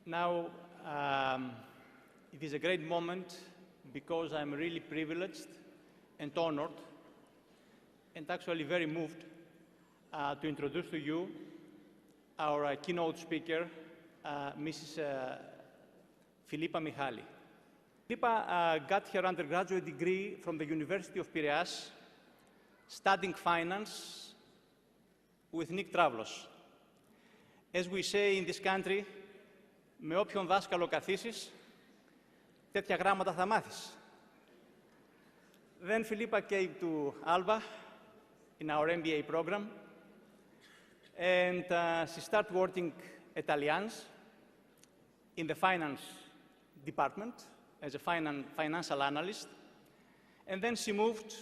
Now, it is a great moment because I'm really privileged and honored and actually very moved to introduce to you our keynote speaker, Mrs. Philippa Michali. Philippa got her undergraduate degree from the University of Piraeus, studying finance with Nick Travlos. As we say in this country, με όποιον δάσκαλο καθίσεις, τέτοια γράμματα θα μάθεις. Then Philippa came to ALBA in our MBA program, and she started working at Allianz in the finance department as a financial analyst, and then she moved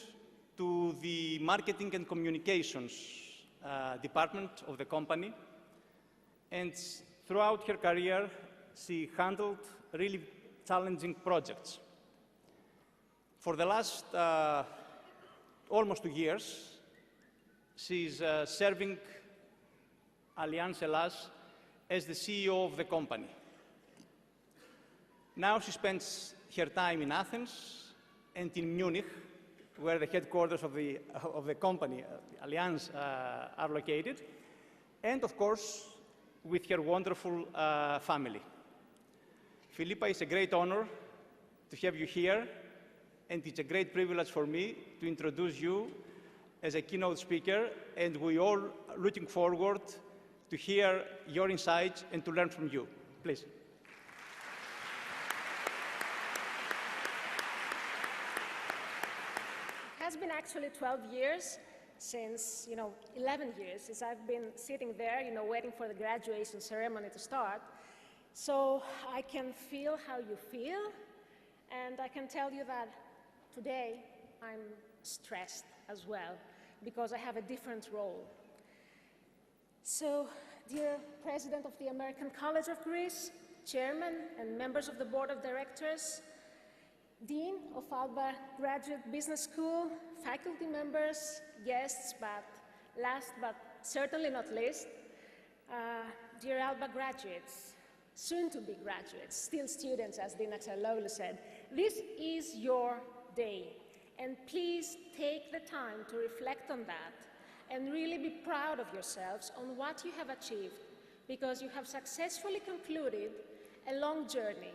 to the marketing and communications department of the company, and throughout her career, she handled really challenging projects. For the last almost 2 years, she's serving Allianz Hellas as the CEO of the company. Now she spends her time in Athens and in Munich, where the headquarters of the company, Allianz, are located, and of course, with her wonderful family. Philippa, it's a great honor to have you here, and it's a great privilege for me to introduce you as a keynote speaker, and we all looking forward to hear your insights and to learn from you. Please. It has been actually 12 years since, 11 years since I've been sitting there, waiting for the graduation ceremony to start. So I can feel how you feel, and I can tell you that today I'm stressed as well because I have a different role. So, dear President of the American College of Greece, Chairman and members of the Board of Directors, Dean of ALBA Graduate Business School, faculty members, guests, but last but certainly not least, dear ALBA graduates, soon-to-be graduates, still students, as Dean Axeloglou said, this is your day, and please take the time to reflect on that and really be proud of yourselves on what you have achieved, because you have successfully concluded a long journey,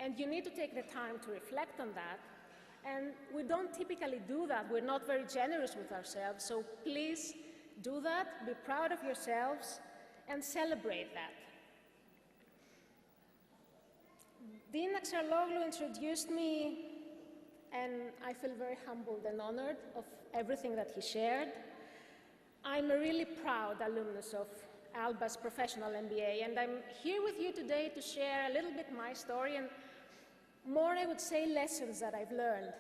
and you need to take the time to reflect on that. And we don't typically do that. We're not very generous with ourselves, so please do that, be proud of yourselves, and celebrate that. Dean Axeloglou introduced me, and I feel very humbled and honored of everything that he shared. I'm a really proud alumnus of ALBA's professional MBA, and I'm here with you today to share a little bit my story and more, I would say, lessons that I've learned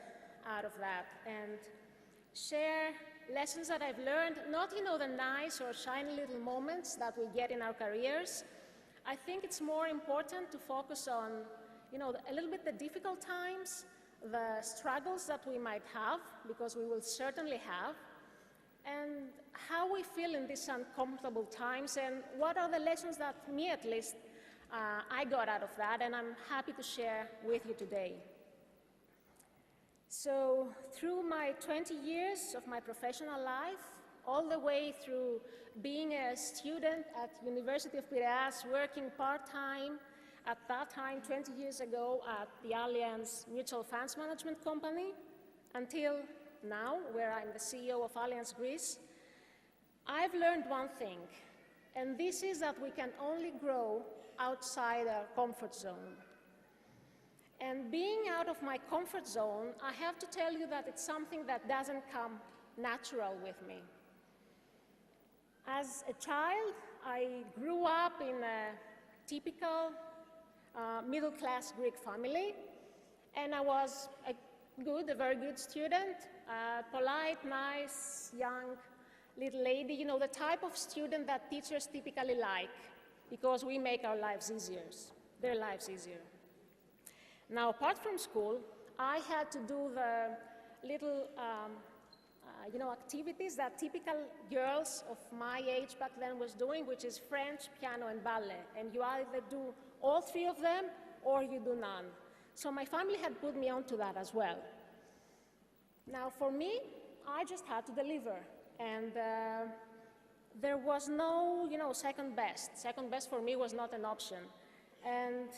out of that, and share lessons that I've learned, not, the nice or shiny little moments that we get in our careers. I think it's more important to focus on, a little bit the difficult times, the struggles that we might have, because we will certainly have, and how we feel in these uncomfortable times, and what are the lessons that me, at least, I got out of that, and I'm happy to share with you today. So, through my 20 years of my professional life, all the way through being a student at University of Piraeus, working part-time, at that time, 20 years ago, at the Allianz Mutual Funds Management Company, until now, where I'm the CEO of Allianz Greece, I've learned one thing, and this is that we can only grow outside our comfort zone. And being out of my comfort zone, I have to tell you that it's something that doesn't come natural with me. As a child, I grew up in a typical middle-class Greek family, and I was a very good student, polite, nice, young little lady, the type of student that teachers typically like, because we make our lives easier, their lives easier. Now, apart from school, I had to do the little activities that typical girls of my age back then was doing, which is French, piano, and ballet. And you either do all three of them or you do none. So my family had put me onto that as well. Now for me, I just had to deliver. And there was no, second best. Second best for me was not an option. And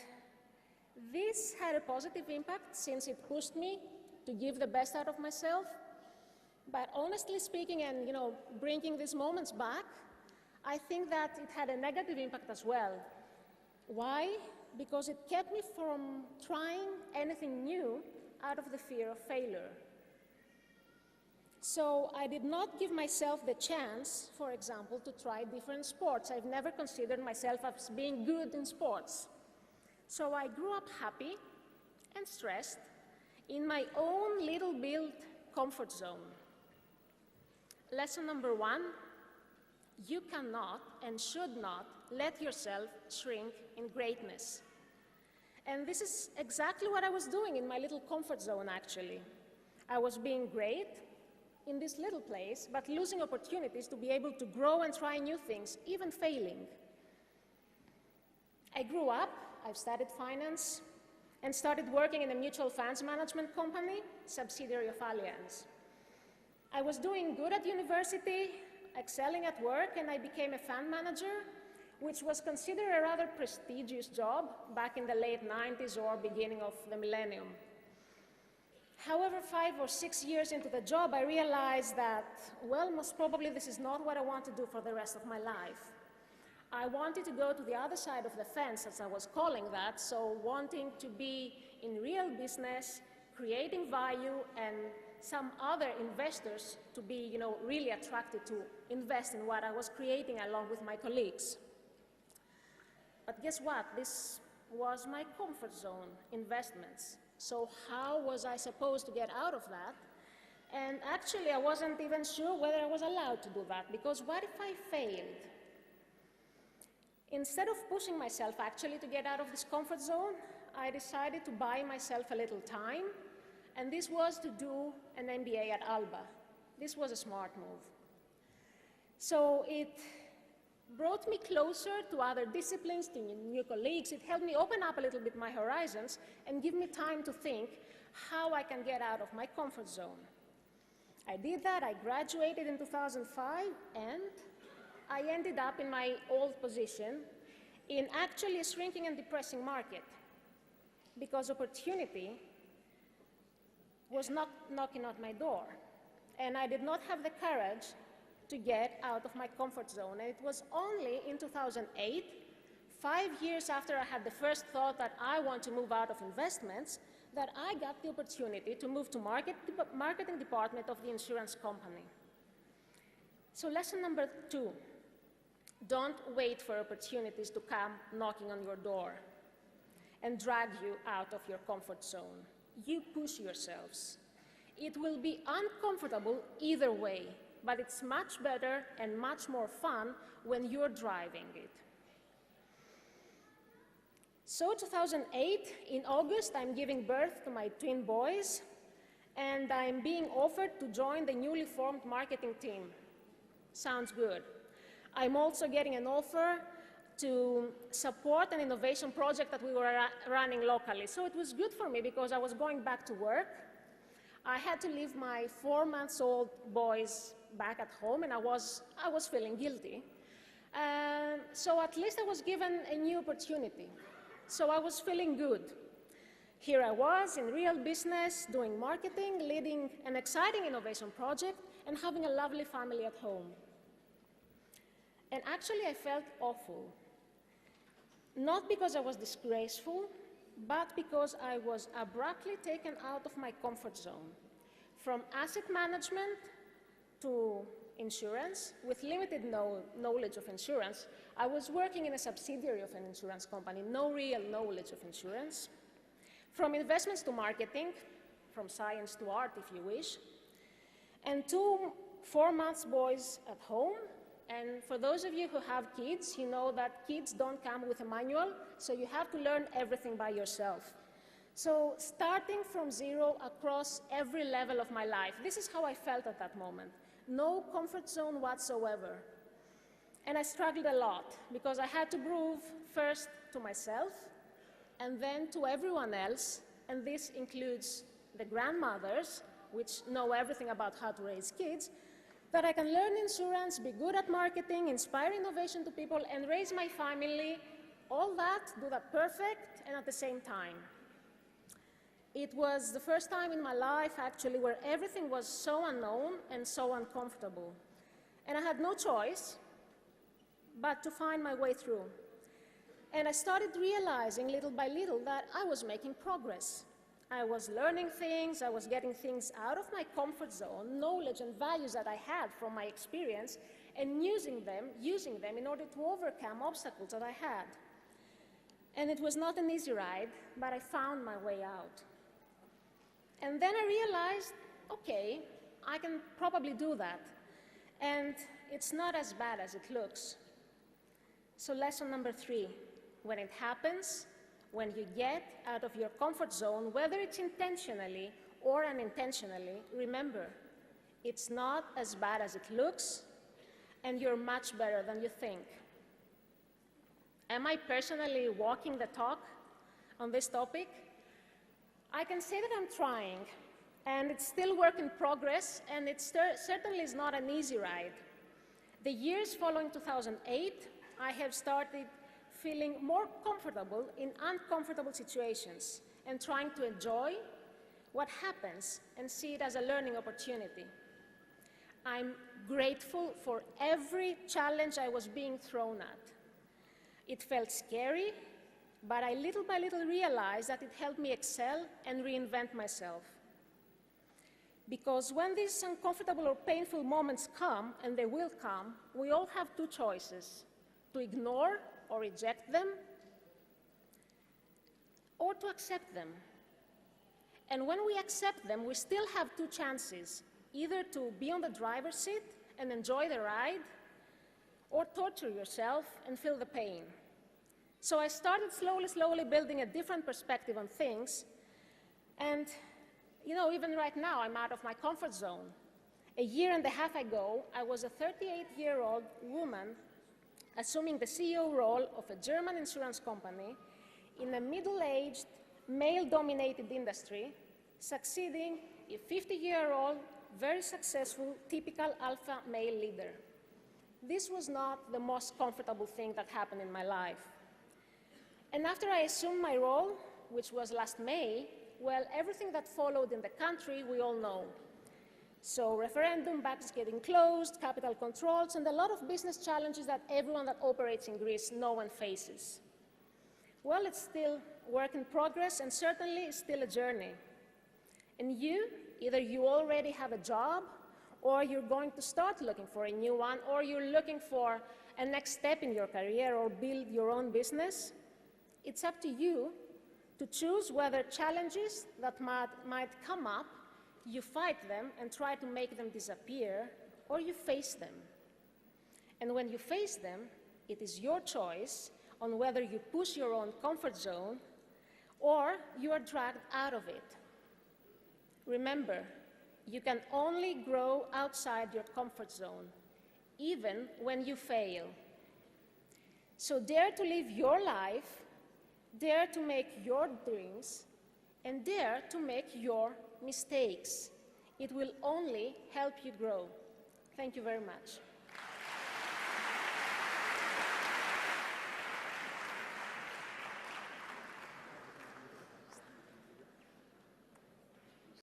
this had a positive impact since it pushed me to give the best out of myself. But honestly speaking, and bringing these moments back, I think that it had a negative impact as well. Why? Because it kept me from trying anything new out of the fear of failure. So I did not give myself the chance, for example, to try different sports. I've never considered myself as being good in sports. So I grew up happy and stressed in my own little built comfort zone. Lesson number 1, you cannot and should not let yourself shrink in greatness. And this is exactly what I was doing in my little comfort zone, actually. I was being great in this little place, but losing opportunities to be able to grow and try new things, even failing. I grew up, I've studied finance, and started working in a mutual funds management company, subsidiary of Allianz. I was doing good at university, excelling at work, and I became a fund manager, which was considered a rather prestigious job back in the late 90s or beginning of the millennium. However, 5 or 6 years into the job, I realized that, well, most probably this is not what I want to do for the rest of my life. I wanted to go to the other side of the fence, as I was calling that, so wanting to be in real business, creating value, and some other investors to be, really attracted to invest in what I was creating along with my colleagues. But guess what? This was my comfort zone, investments. So how was I supposed to get out of that? And actually, I wasn't even sure whether I was allowed to do that, because what if I failed? Instead of pushing myself actually to get out of this comfort zone, I decided to buy myself a little time, and this was to do an MBA at ALBA. This was a smart move. So it brought me closer to other disciplines, to new colleagues. It helped me open up a little bit my horizons and give me time to think how I can get out of my comfort zone. I did that. I graduated in 2005, and I ended up in my old position in actually a shrinking and depressing market, because opportunity was knocking at my door, and I did not have the courage to get out of my comfort zone. And it was only in 2008, 5 years after I had the first thought that I want to move out of investments, that I got the opportunity to move to marketing department of the insurance company. So lesson number 2, don't wait for opportunities to come knocking on your door and drag you out of your comfort zone. You push yourselves. It will be uncomfortable either way, but it's much better and much more fun when you're driving it. So 2008, in August, I'm giving birth to my twin boys, and I'm being offered to join the newly formed marketing team. Sounds good. I'm also getting an offer to support an innovation project that we were running locally. So it was good for me because I was going back to work. I had to leave my 4-month-old boys back at home, and I was feeling guilty. So at least I was given a new opportunity. So I was feeling good. Here I was in real business, doing marketing, leading an exciting innovation project, and having a lovely family at home. And actually I felt awful. Not because I was disgraceful, but because I was abruptly taken out of my comfort zone. From asset management to insurance, with limited knowledge of insurance, I was working in a subsidiary of an insurance company, no real knowledge of insurance. From investments to marketing, from science to art, if you wish, and 2 4-month boys at home. And for those of you who have kids, you know that kids don't come with a manual, so you have to learn everything by yourself. So starting from zero across every level of my life, this is how I felt at that moment. No comfort zone whatsoever. And I struggled a lot because I had to prove first to myself and then to everyone else, and this includes the grandmothers, which know everything about how to raise kids, that I can learn insurance, be good at marketing, inspire innovation to people, and raise my family, all that, do that perfect, and at the same time. It was the first time in my life, actually, where everything was so unknown and so uncomfortable. And I had no choice but to find my way through. And I started realizing little by little that I was making progress. I was learning things, I was getting things out of my comfort zone, knowledge and values that I had from my experience, and using them in order to overcome obstacles that I had. And it was not an easy ride, but I found my way out. And then I realized, okay, I can probably do that. And it's not as bad as it looks. So lesson number 3, when it happens, when you get out of your comfort zone, whether it's intentionally or unintentionally, remember, it's not as bad as it looks, and you're much better than you think. Am I personally walking the talk on this topic? I can say that I'm trying, and it's still work in progress, and it certainly is not an easy ride. The years following 2008, I have started feeling more comfortable in uncomfortable situations and trying to enjoy what happens and see it as a learning opportunity. I'm grateful for every challenge I was being thrown at. It felt scary, but I little by little realized that it helped me excel and reinvent myself. Because when these uncomfortable or painful moments come, and they will come, we all have 2 choices: to ignore or reject them, or to accept them. And when we accept them, we still have 2 chances: either to be on the driver's seat and enjoy the ride, or torture yourself and feel the pain. So I started slowly building a different perspective on things, and even right now, I'm out of my comfort zone. A year and a half ago, I was a 38-year-old woman assuming the CEO role of a German insurance company in a middle-aged, male-dominated industry, succeeding a 50-year-old, very successful, typical alpha male leader. This was not the most comfortable thing that happened in my life. And after I assumed my role, which was last May, well, everything that followed in the country, we all know. So referendum, banks getting closed, capital controls, and a lot of business challenges that everyone that operates in Greece knows and faces. Well, it's still work in progress, and certainly it's still a journey. And either you already have a job, or you're going to start looking for a new one, or you're looking for a next step in your career or build your own business. It's up to you to choose whether challenges that might come up, you fight them and try to make them disappear, or you face them. And when you face them, it is your choice on whether you push your own comfort zone or you are dragged out of it. Remember, you can only grow outside your comfort zone, even when you fail. So dare to live your life, dare to make your dreams, and dare to make your mistakes. It will only help you grow. Thank you very much.